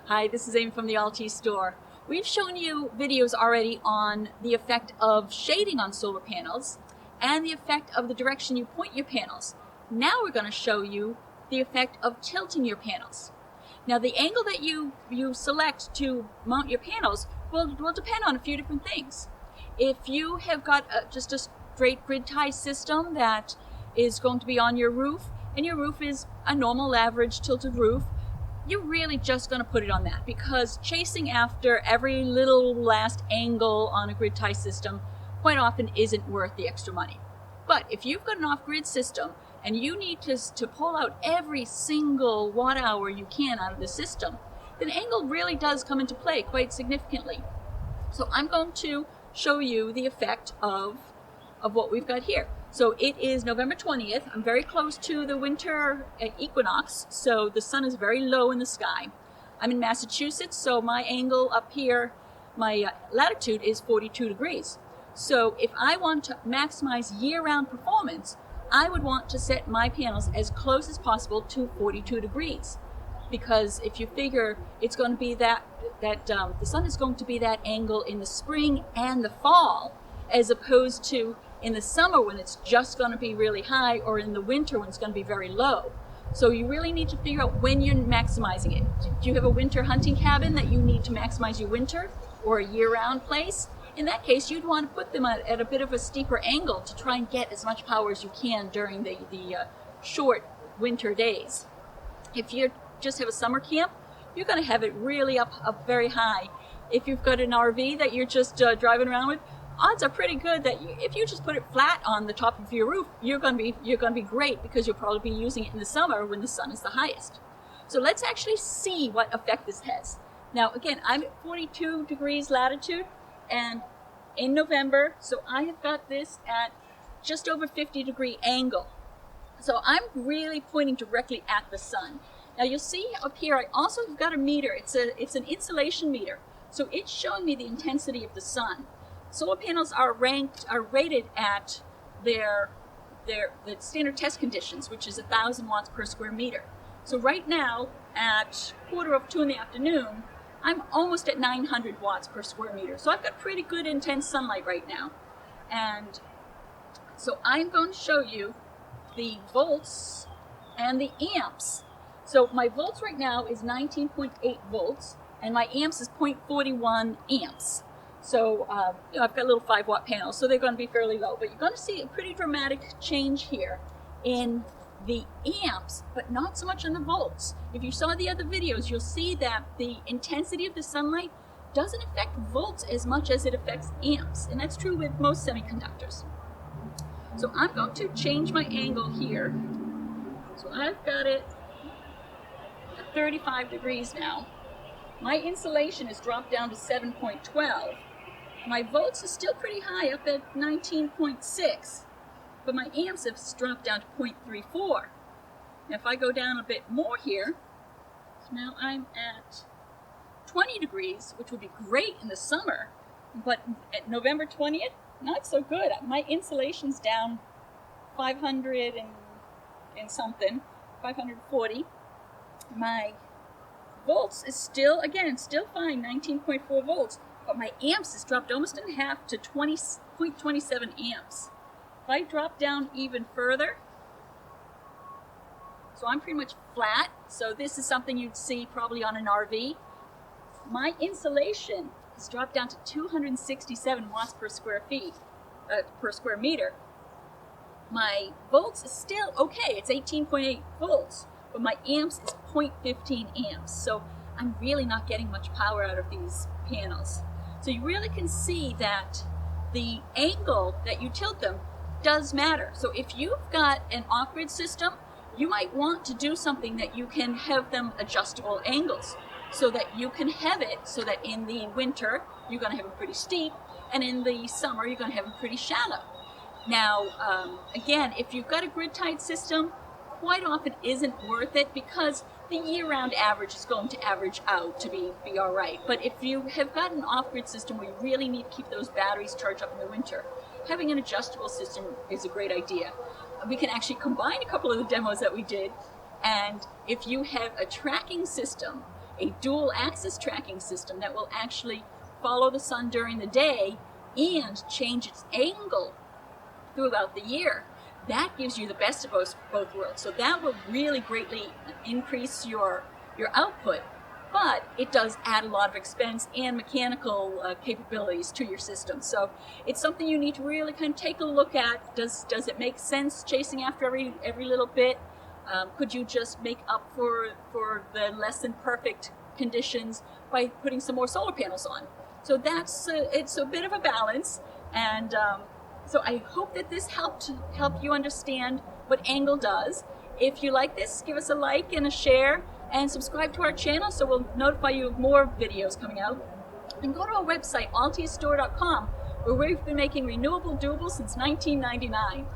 Hi, this is Amy from the Altis store. We've shown you videos already on the effect of shading on solar panels and the effect of the direction you point your panels. Now we're going to show you the effect of tilting your panels. Now the angle that you select to mount your panels will depend on a few different things. If you have got just a straight grid tie system that is going to be on your roof, and your roof is a normal average tilted roof, you're really just going to put it on that, because chasing after every little last angle on a grid tie system quite often isn't worth the extra money. But if you've got an off-grid system and you need to pull out every single watt hour you can out of the system, then angle really does come into play quite significantly. So I'm going to show you the effect of what we've got here. So it is November 20th. I'm very close to the winter equinox, so the sun is very low in the sky. I'm in Massachusetts, so my angle up here, my latitude is 42 degrees. So if I want to maximize year-round performance, I would want to set my panels as close as possible to 42 degrees. Because if you figure it's going to be the sun is going to be that angle in the spring and the fall, as opposed to in the summer when it's just going to be really high, or in the winter when it's going to be very low. So you really need to figure out when you're maximizing it. Do you have a winter hunting cabin that you need to maximize your winter, or a year-round place? In that case, you'd want to put them at a bit of a steeper angle to try and get as much power as you can during the short winter days. If you just have a summer camp, you're going to have it really up very high. If you've got an RV that you're just driving around with, odds are pretty good that if you just put it flat on the top of your roof, you're going to be great, because you'll probably be using it in the summer when the sun is the highest. So let's actually see what effect this has. Now again, I'm at 42 degrees latitude and in November, so I have got this at just over 50-degree angle. So I'm really pointing directly at the sun. Now you'll see up here I also have got a meter. It's an insolation meter, so it's showing me the intensity of the sun. Solar panels are rated at the standard test conditions, which is 1,000 watts per square meter. So right now, at 1:45 in the afternoon, I'm almost at 900 watts per square meter. So I've got pretty good intense sunlight right now. And so I'm going to show you the volts and the amps. So my volts right now is 19.8 volts, and my amps is 0.41 amps. So, I've got little 5-watt panels, so they're going to be fairly low. But you're going to see a pretty dramatic change here in the amps, but not so much in the volts. If you saw the other videos, you'll see that the intensity of the sunlight doesn't affect volts as much as it affects amps. And that's true with most semiconductors. So I'm going to change my angle here. So I've got it at 35 degrees now. My insulation has dropped down to 7.12. My volts are still pretty high, up at 19.6, but my amps have dropped down to 0.34. Now if I go down a bit more here, so now I'm at 20 degrees, which would be great in the summer, but at November 20th, not so good. My insulation's down 500 and something, 540. My volts is still fine, 19.4 volts, but my amps has dropped almost in half to 20.27 amps. If I drop down even further, so I'm pretty much flat, so this is something you'd see probably on an RV. My insulation has dropped down to 267 watts per square meter. My volts is still okay, it's 18.8 volts. But my amps is 0.15 amps, so I'm really not getting much power out of these panels. So you really can see that the angle that you tilt them does matter. So if you've got an off-grid system, you might want to do something that you can have them adjustable angles, so that you can have it so that in the winter you're going to have them pretty steep, and in the summer you're going to have them pretty shallow. Now, again, if you've got a grid-tied system, quite often isn't worth it, because the year-round average is going to average out to be all right. But if you have got an off-grid system where you really need to keep those batteries charged up in the winter, having an adjustable system is a great idea. We can actually combine a couple of the demos that we did, and if you have a tracking system a dual axis tracking system that will actually follow the sun during the day and change its angle throughout the year. That gives you the best of both worlds. So that will really greatly increase your output, but it does add a lot of expense and mechanical capabilities to your system. So it's something you need to really kind of take a look at. Does it make sense chasing after every little bit? Could you just make up for the less than perfect conditions by putting some more solar panels on? So it's a bit of a balance, and so I hope that this helped you understand what Angle does. If you like this, give us a like and a share, and subscribe to our channel so we'll notify you of more videos coming out. And go to our website, altiusstore.com, where we've been making renewable doable since 1999.